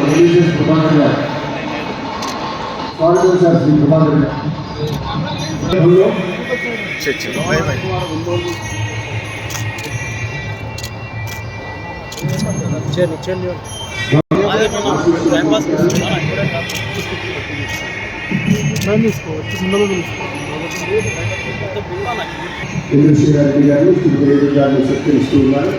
Religious Prabhakar గారు స్వాగతం sir Shri Prabhakar గారు ఇంద్రశ్రీ గారు శ్రీ గారిని సత్కరిస్తూ ఉన్నారు.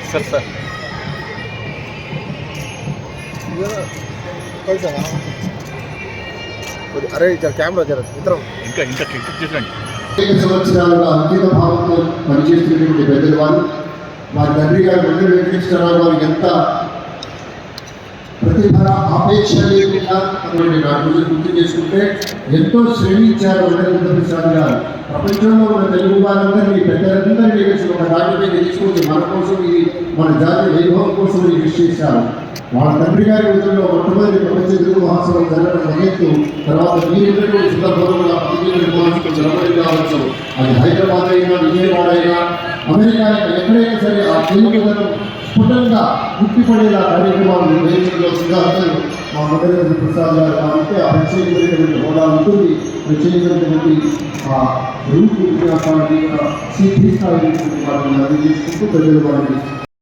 सर सर अरे जरा कैमरा जरा इधर इनका इनका అనేక సంవత్సరాలుగా అంకిత భావంతో పనిచేస్తున్నటువంటి పెద్దలు వారు వారి తండ్రి గారు వెంకట వెంకటేశ్వరరావు వారికి ఎంత ప్రతిఫల ఆపేక్ష లేకుండా అటువంటి నా రోజు గుర్తు చేసుకుంటే ఎంతో శ్రమించారు వెంకటేశ్వర గారు. ప్రపంచంలో ఉన్న తెలుగు వారందరినీ పెద్దలందరినీ కలిసి ఒక దాని మీద తీసుకొచ్చి మన కోసం ఇది మన జాతి వైభవం కోసం ఇది కృషి చేశారు. వాళ్ళ తండ్రి గారి రోజుల్లో మొట్టమొదటి ప్రపంచ తెలుగు మహాసభలు జరగడం మొదలెత్తు తర్వాత మీరిద్దరు సులభంగా మహాసభలు జరగడం కావచ్చు. అది హైదరాబాద్ అయినా విజయవాడ అయినా అమెరికా అయినా ఎక్కడైనా సరే ఆ తెలుగులను స్ఫుటంగా గుర్తుపడేలా కార్యక్రమాలు నిర్వహించడంలో సిద్ధాంతాలు మా మొదటి ప్రసాద్ గారు కాబట్టి ఆ ప్రత్యేకమైనటువంటి హోదా ఉంటుంది. ప్రత్యేకమైనటువంటి ఆ రూపు విన్యాసానికి స్థాయి వాటిని అందజేసుకుంటూ ప్రజలు వారిని